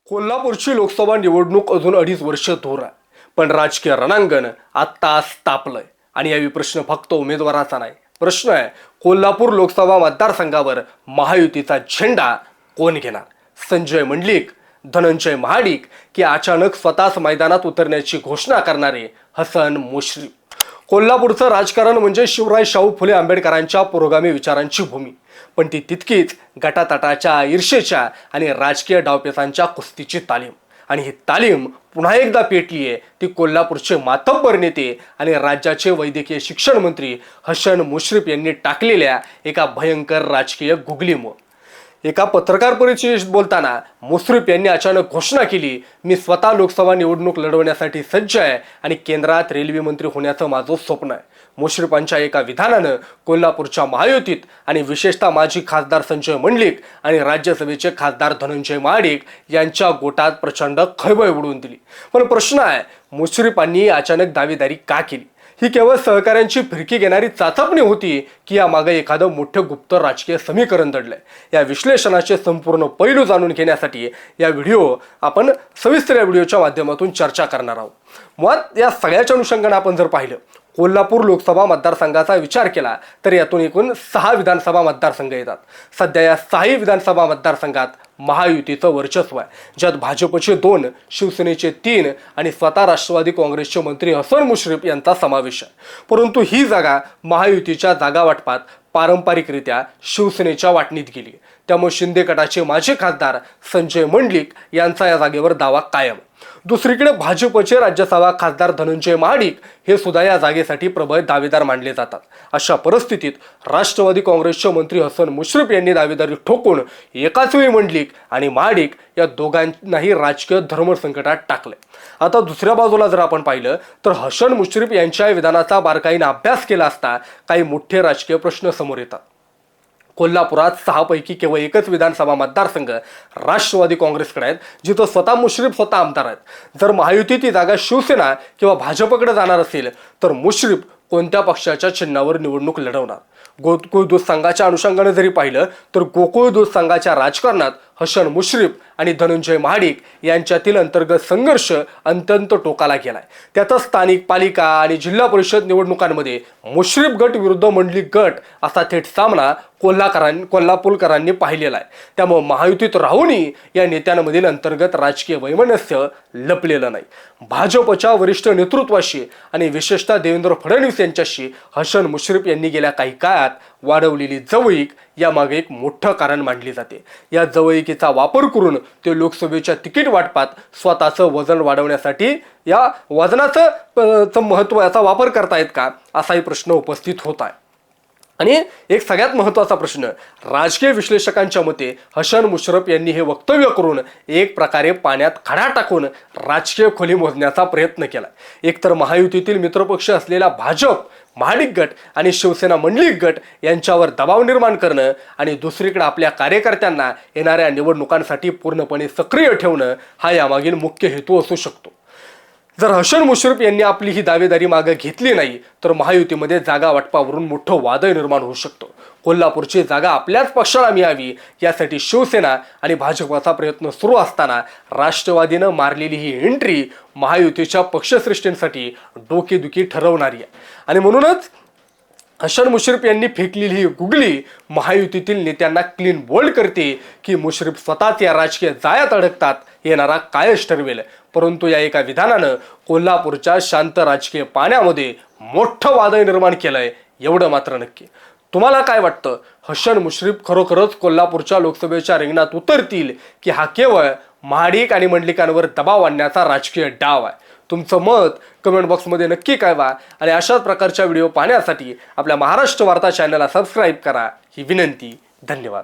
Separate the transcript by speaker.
Speaker 1: कोल्हापूरची लोकसभा निवडणूक अजून 2.5 वर्ष दूर आहे, पण राजकीय रणांगण आत्ताच तापलंय. आणि यावेळी प्रश्न फक्त उमेदवाराचा नाही, प्रश्न आहे कोल्हापूर लोकसभा मतदारसंघावर महायुतीचा झेंडा कोण घेणार? संजय मंडलिक, धनंजय महाडिक की अचानक स्वतःच मैदानात उतरण्याची घोषणा करणारे हसन मुश्रीफ? कोल्हापूरचं राजकारण म्हणजे शिवराय शाहू फुले आंबेडकरांच्या पुरोगामी विचारांची भूमी, पण ती तितकीच गटातटाच्या, ईर्षेच्या आणि राजकीय डावपेचांच्या कुस्तीची तालीम. आणि ही तालीम पुन्हा एकदा पेटली आहे ती कोल्हापूरचे मातब्बर नेते आणि राज्याचे वैद्यकीय शिक्षण मंत्री हसन मुश्रीफ यांनी टाकलेल्या एका भयंकर राजकीय गुगलीमुळे. एका पत्रकार परिषदेत बोलताना मुश्रीफ यांनी अचानक घोषणा केली, मी स्वतः लोकसभा निवडणूक लढवण्यासाठी सज्ज आहे आणि केंद्रात रेल्वे मंत्री होण्याचं माझं स्वप्न आहे. मुश्रीफांच्या एका विधानानं कोल्हापूरच्या महायुतीत आणि विशेषतः माजी खासदार संजय मंडलिक आणि राज्यसभेचे खासदार धनंजय महाडिक यांच्या गोटात प्रचंड खळबळ उडवून दिली. पण प्रश्न आहे, मुश्रीफांनी अचानक दावेदारी का केली? ही केवळ सहकाऱ्यांची फिरकी घेणारी चाचपणी होती की यामागे एखादं मोठं गुप्त राजकीय समीकरण दडलंय? या विश्लेषणाचे संपूर्ण पैलू जाणून घेण्यासाठी आपण सविस्तर या व्हिडिओच्या माध्यमातून चर्चा करणार आहोत. मुळात या सगळ्याच्या अनुषंगाने आपण जर पाहिलं, कोल्हापूर लोकसभा मतदारसंघाचा विचार केला तर यातून एकूण 6 विधानसभा मतदारसंघ येतात. सध्या या 6 विधानसभा मतदारसंघात महायुतीचं वर्चस्व आहे, ज्यात भाजपचे 2, शिवसेनेचे 3 आणि स्वतः राष्ट्रवादी काँग्रेसचे मंत्री हसन मुश्रीफ यांचा समावेश आहे. परंतु ही जागा महायुतीच्या जागा वाटपात पारंपरिकरित्या शिवसेनेच्या वाटणीत गेली. त्यामुळे शिंदे गटाचे माजी खासदार संजय मंडलिक यांचा या जागेवर दावा कायम. दुसरीकडे भाजपचे राज्यसभा खासदार धनंजय महाडिक हे सुद्धा या जागेसाठी प्रबळ दावेदार मानले जातात. अशा परिस्थितीत राष्ट्रवादी काँग्रेसचे मंत्री हसन मुश्रीफ यांनी दावेदारी ठोकून एकाच वेळी मंडलिक आणि महाडिक या दोघांनाही राजकीय धर्मसंकटात टाकले. आता दुसऱ्या बाजूला जर आपण पाहिलं तर हसन मुश्रीफ यांच्या विधानाचा बारकाईने अभ्यास केला असता काही मोठे राजकीय प्रश्न समोर येतात. कोल्हापुरात 6 पैकी केवळ एकच विधानसभा मतदारसंघ राष्ट्रवादी काँग्रेसकडे आहेत, जिथं स्वतः मुश्रीफ स्वतः आमदार आहेत. जर महायुतीत ही जागा शिवसेना किंवा भाजपकडे जाणार असेल तर मुश्रीफ कोणत्या पक्षाच्या चिन्हावर निवडणूक लढवणार? गोकुळ दूध संघाच्या अनुषंगाने जरी पाहिलं तर गोकुळ दूध संघाच्या राजकारणात हसन मुश्रीफ आणि धनंजय महाडिक यांच्यातील अंतर्गत संघर्ष अत्यंत टोकाला गेलाय. त्यातच स्थानिक पालिका आणि जिल्हा परिषद निवडणुकांमध्ये मुश्रीफ गट विरुद्ध मंडलिक गट असा थेट सामना कोल्हापूरकरांनी पाहिलेला आहे. त्यामुळे महायुतीत राहूनही या नेत्यांमधील अंतर्गत राजकीय वैमनस्य लपलेलं नाही. भाजपच्या वरिष्ठ नेतृत्वाशी आणि विशेषतः देवेंद्र फडणवीस यांच्याशी हसन मुश्रीफ यांनी गेल्या काही काळात वाढवलेली जवळीक यामागे एक मोठं कारण मानले जाते. या जवळीकीचा वापर करून ते लोकसभेच्या तिकीट वाटपात स्वतःचं वजन वाढवण्यासाठी या वजनाचं महत्त्व याचा वापर करतायत का, असाही प्रश्न उपस्थित होत आहे. आणि एक सगळ्यात महत्त्वाचा प्रश्न, राजकीय विश्लेषकांच्या मते हसन मुश्रीफ यांनी हे वक्तव्य करून एक प्रकारे पाण्यात खडा टाकून राजकीय खोली मोजण्याचा प्रयत्न केला. एकतर महायुतीतील मित्रपक्ष असलेला भाजप, महाडिक गट आणि शिवसेना मंडलिक गट यांच्यावर दबाव निर्माण करणं आणि दुसरीकडे आपल्या कार्यकर्त्यांना येणाऱ्या निवडणुकांसाठी पूर्णपणे सक्रिय ठेवणं हा यामागील मुख्य हेतू असू शकतो. जर हसन मुश्रीफ यांनी आपली ही दावेदारी मागे घेतली नाही तर महायुतीमध्ये जागा वाटपावरून मोठं वादळ निर्माण होऊ शकतो. कोल्हापूरची जागा आपल्याच पक्षाला मिळावी यासाठी शिवसेना आणि भाजपचा प्रयत्न सुरू असताना राष्ट्रवादीनं मारलेली ही एंट्री महायुतीच्या पक्षश्रेष्ठींसाठी डोकेदुखी ठरवणारी आहे. आणि म्हणूनच हसन मुश्रीफ यांनी फेकलेली ही गुगली महायुतीतील नेत्यांना क्लीन बोल्ड करते की मुश्रीफ स्वतःच या राजकीय जाळ्यात अडकतात, येणारा कायच ठरवेल. परंतु या एका विधानानं कोल्हापूरच्या शांत राजकीय पाण्यामध्ये मोठं वादळ निर्माण केलंय, एवढं मात्र नक्की. तुम्हाला काय वाटतं, हसन मुश्रीफ खरोखरच कोल्हापूरच्या लोकसभेच्या रिंगणात उतरतील की हा केवळ महाडिक आणि मंडलिकांवर दबाव आणण्याचा राजकीय डाव आहे? तुमचं मत कमेंट बॉक्समध्ये नक्की कळवा. आणि अशाच प्रकारच्या व्हिडिओ पाहण्यासाठी आपल्या महाराष्ट्र वार्ता चॅनलला सबस्क्राईब करा ही विनंती. धन्यवाद.